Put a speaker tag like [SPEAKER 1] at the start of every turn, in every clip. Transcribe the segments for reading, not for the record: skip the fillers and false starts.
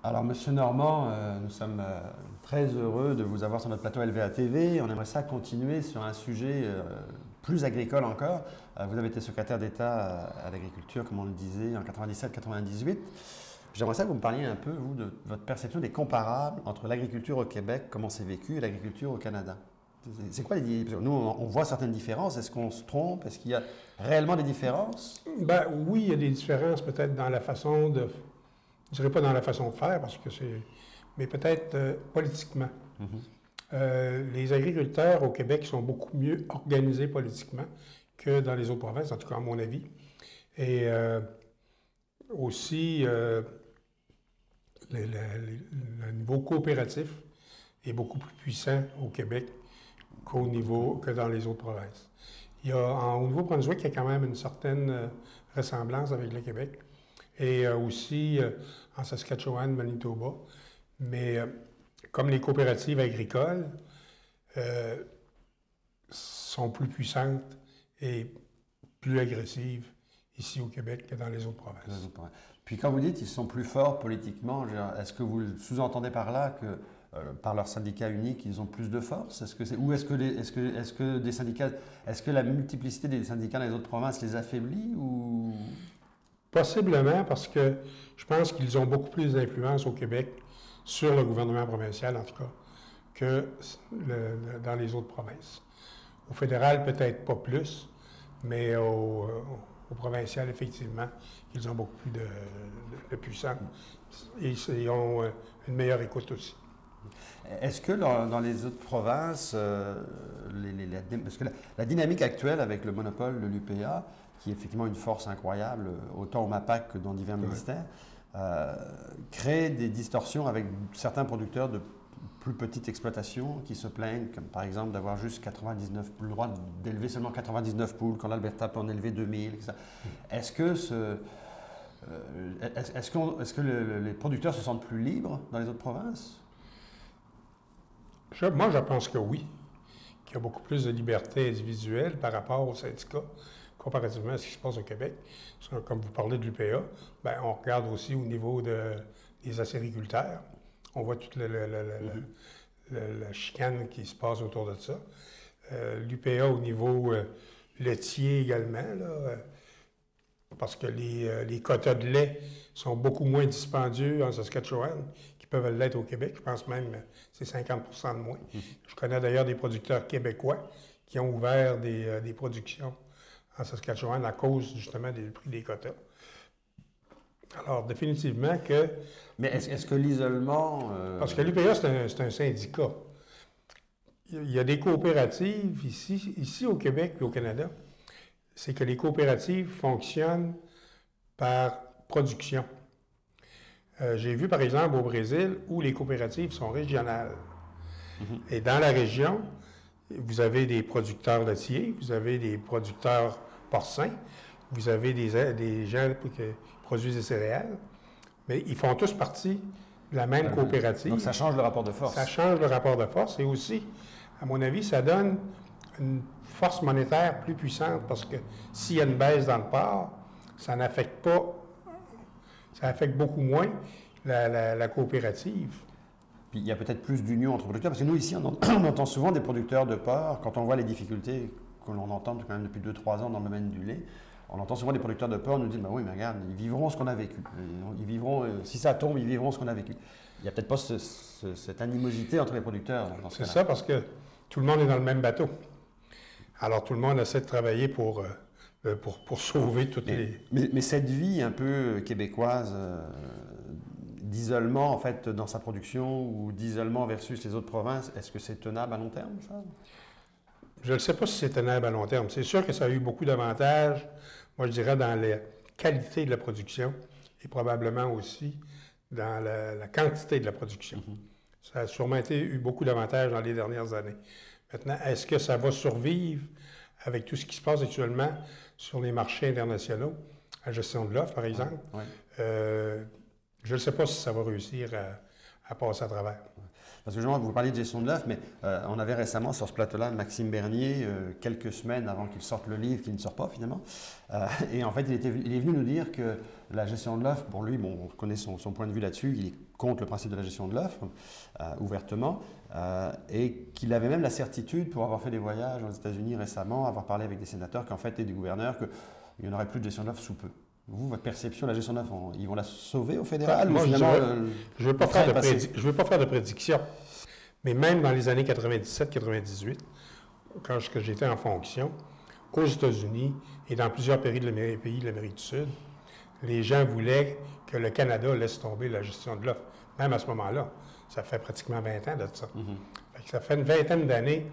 [SPEAKER 1] Alors, Monsieur Normand, nous sommes très heureux de vous avoir sur notre plateau LVA TV. On aimerait ça continuer sur un sujet plus agricole encore. Vous avez été secrétaire d'État à l'agriculture, comme on le disait, en 97-98. J'aimerais ça que vous me parliez un peu, vous, de votre perception des comparables entre l'agriculture au Québec, comment c'est vécu, et l'agriculture au Canada. C'est quoi les différences? Nous, on voit certaines différences. Est-ce qu'on se trompe? Est-ce qu'il y a réellement des différences?
[SPEAKER 2] Ben oui, il y a des différences peut-être dans la façon de... Je dirais pas dans la façon de faire, parce que c'est... mais peut-être politiquement. Les agriculteurs au Québec sont beaucoup mieux organisés politiquement que dans les autres provinces, en tout cas à mon avis. Et aussi, le niveau coopératif est beaucoup plus puissant au Québec que dans les autres provinces. Au Nouveau-Brunswick, il y a quand même une certaine ressemblance avec le Québec. Et aussi en Saskatchewan, Manitoba. Mais comme les coopératives agricoles sont plus puissantes et plus agressives ici au Québec que dans les autres provinces.
[SPEAKER 1] Puis quand vous dites qu'ils sont plus forts politiquement, est-ce que vous sous-entendez par là que par leur syndicat unique, ils ont plus de force? Est-ce que la multiplicité des syndicats dans les autres provinces les affaiblit ou...
[SPEAKER 2] Possiblement, parce que je pense qu'ils ont beaucoup plus d'influence au Québec sur le gouvernement provincial, en tout cas, que dans les autres provinces. Au fédéral, peut-être pas plus, mais au provincial, effectivement, ils ont beaucoup plus de puissance. Et ils ont une meilleure écoute aussi.
[SPEAKER 1] Est-ce que dans les autres provinces, parce que la dynamique actuelle avec le monopole de l'UPA, qui est effectivement une force incroyable, autant au MAPAC que dans divers ministères, crée des distorsions avec certains producteurs de plus petites exploitations qui se plaignent, comme par exemple d'avoir juste 99 poules, le droit d'élever seulement 99 poules, quand l'Alberta peut en élever 2000, etc. Est-ce que les producteurs se sentent plus libres dans les autres provinces?
[SPEAKER 2] Moi, je pense que oui, qu'il y a beaucoup plus de liberté individuelle par rapport aux syndicats, comparativement à ce qui se passe au Québec. Comme vous parlez de l'UPA, ben, on regarde aussi au niveau des acériculteurs. On voit toute la chicane qui se passe autour de ça. L'UPA au niveau laitier également, là, parce que les quotas de lait sont beaucoup moins dispendieux en Saskatchewan qu'ils peuvent l'être au Québec. Je pense même que c'est 50 % de moins. Je connais d'ailleurs des producteurs québécois qui ont ouvert des productions en Saskatchewan à cause justement du prix des quotas. Alors, définitivement que...
[SPEAKER 1] Mais est-ce que l'isolement...
[SPEAKER 2] Parce que l'UPA, c'est un syndicat. Il y a des coopératives ici au Québec et au Canada. C'est que les coopératives fonctionnent par production. J'ai vu, par exemple, au Brésil, où les coopératives sont régionales. Et dans la région, vous avez des producteurs laitiers, vous avez des producteurs porcins, vous avez des gens qui produisent des céréales, mais ils font tous partie de la même coopérative.
[SPEAKER 1] Donc ça change le rapport de force.
[SPEAKER 2] Ça change le rapport de force et aussi, à mon avis, ça donne une force monétaire plus puissante parce que s'il y a une baisse dans le porc, ça n'affecte pas, ça affecte beaucoup moins la coopérative.
[SPEAKER 1] Puis il y a peut-être plus d'union entre producteurs, parce que nous ici, on entend souvent des producteurs de porc, quand on voit les difficultés que l'on entend quand même depuis 2-3 ans dans le domaine du lait, on entend souvent des producteurs de porc nous dire, bah oui, mais regarde, ils vivront ce qu'on a vécu. Ils vivront, si ça tombe, ils vivront ce qu'on a vécu. Il n'y a peut-être pas cette animosité entre les producteurs dans ce cas-là.
[SPEAKER 2] C'est ça, parce que tout le monde est dans le même bateau. Alors tout le monde essaie de travailler pour sauver toutes les...
[SPEAKER 1] Mais cette vie un peu québécoise d'isolement en fait dans sa production ou d'isolement versus les autres provinces, est-ce que c'est tenable à long terme, ça?
[SPEAKER 2] Je ne sais pas si c'est tenable à long terme. C'est sûr que ça a eu beaucoup d'avantages, moi je dirais dans la qualité de la production et probablement aussi dans la quantité de la production. Ça a sûrement eu beaucoup d'avantages dans les dernières années. Maintenant, est-ce que ça va survivre avec tout ce qui se passe actuellement sur les marchés internationaux, la gestion de l'offre, par exemple? Je ne sais pas si ça va réussir à passer à travers.
[SPEAKER 1] Parce que justement, vous parliez de gestion de l'œuf, mais on avait récemment sur ce plateau-là Maxime Bernier, quelques semaines avant qu'il sorte le livre, qui ne sort pas finalement. Et en fait, il est venu nous dire que la gestion de l'œuf, pour lui, bon, on connaît son point de vue là-dessus, il est contre le principe de la gestion de l'œuf, ouvertement, et qu'il avait même la certitude, pour avoir fait des voyages aux États-Unis récemment, avoir parlé avec des sénateurs qu'en fait, et des gouverneurs, qu'il n'y en aurait plus de gestion de l'œuf sous peu. Vous, votre perception de la gestion de l'œuf, ils vont la sauver au fédéral?
[SPEAKER 2] Moi,
[SPEAKER 1] ou finalement,
[SPEAKER 2] je ne veux pas faire de prédiction, mais même dans les années 97-98, quand j'étais en fonction, aux États-Unis et dans plusieurs pays de l'Amérique du Sud, les gens voulaient que le Canada laisse tomber la gestion de l'offre. Même à ce moment-là, ça fait pratiquement 20 ans de ça. Ça fait une vingtaine d'années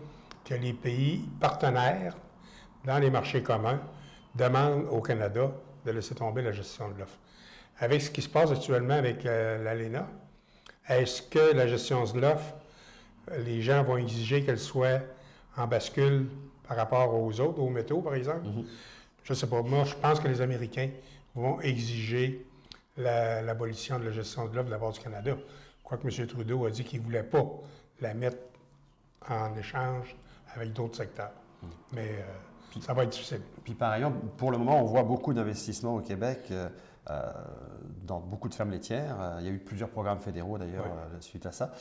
[SPEAKER 2] que les pays partenaires dans les marchés communs demandent au Canada de laisser tomber la gestion de l'offre. Avec ce qui se passe actuellement avec l'ALENA, est-ce que la gestion de l'offre, les gens vont exiger qu'elle soit en bascule par rapport aux autres, aux métaux, par exemple? Je ne sais pas. Moi, je pense que les Américains vont exiger l'abolition de la gestion de l'offre de la part du Canada. Quoique M. Trudeau a dit qu'il ne voulait pas la mettre en échange avec d'autres secteurs. Mais ça va être difficile.
[SPEAKER 1] Puis par ailleurs, pour le moment, on voit beaucoup d'investissements au Québec dans beaucoup de fermes laitières. Il y a eu plusieurs programmes fédéraux d'ailleurs suite à ça.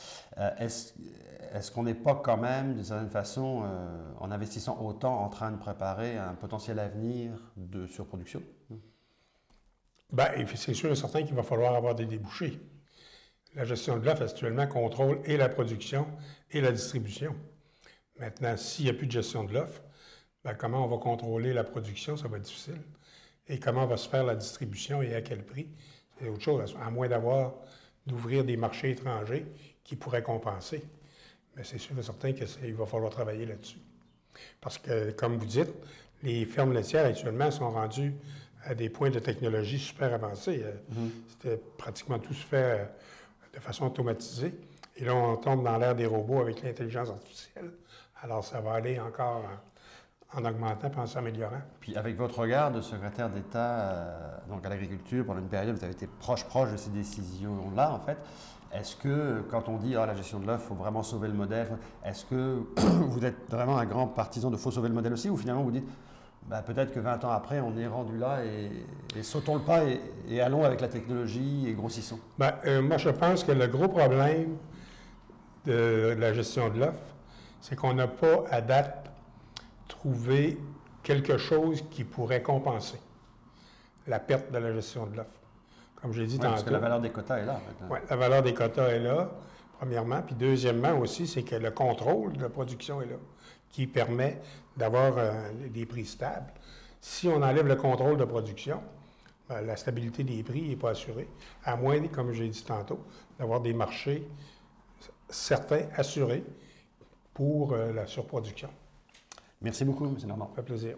[SPEAKER 1] Est-ce qu'on n'est pas quand même, d'une certaine façon, en investissant autant, en train de préparer un potentiel avenir de surproduction?
[SPEAKER 2] Bien, c'est sûr et certain qu'il va falloir avoir des débouchés. La gestion de l'offre actuellement contrôle et la production et la distribution. Maintenant, s'il n'y a plus de gestion de l'offre, bien, comment on va contrôler la production, ça va être difficile. Et comment va se faire la distribution et à quel prix, c'est autre chose, à moins d'ouvrir des marchés étrangers qui pourraient compenser. Mais c'est sûr et certain qu'il va falloir travailler là-dessus. Parce que, comme vous dites, les fermes laitières actuellement sont rendues à des points de technologie super avancés. C'était pratiquement tout se fait de façon automatisée. Et là, on tombe dans l'ère des robots avec l'intelligence artificielle. Alors, ça va aller encore en augmentant et en s'améliorant.
[SPEAKER 1] Puis avec votre regard de secrétaire d'État donc à l'agriculture, pendant une période, vous avez été proche de ces décisions-là, en fait. Est-ce que, quand on dit la gestion de l'œuf, il faut vraiment sauver le modèle, est-ce que vous êtes vraiment un grand partisan de faut sauver le modèle aussi, ou finalement vous dites peut-être que 20 ans après, on est rendu là et sautons le pas et allons avec la technologie et grossissons?
[SPEAKER 2] Moi, je pense que le gros problème de la gestion de l'œuf, c'est qu'on n'a pas, à date, trouvé quelque chose qui pourrait compenser la perte de la gestion de l'œuf. Comme j'ai dit tantôt.
[SPEAKER 1] Parce que la valeur des quotas est là.
[SPEAKER 2] Oui, la valeur des quotas est là, premièrement. Puis deuxièmement aussi, c'est que le contrôle de la production est là, qui permet d'avoir des prix stables. Si on enlève le contrôle de production, la stabilité des prix n'est pas assurée, à moins, comme j'ai dit tantôt, d'avoir des marchés certains assurés pour la surproduction.
[SPEAKER 1] Merci beaucoup, M. Normand.
[SPEAKER 2] Ça fait plaisir.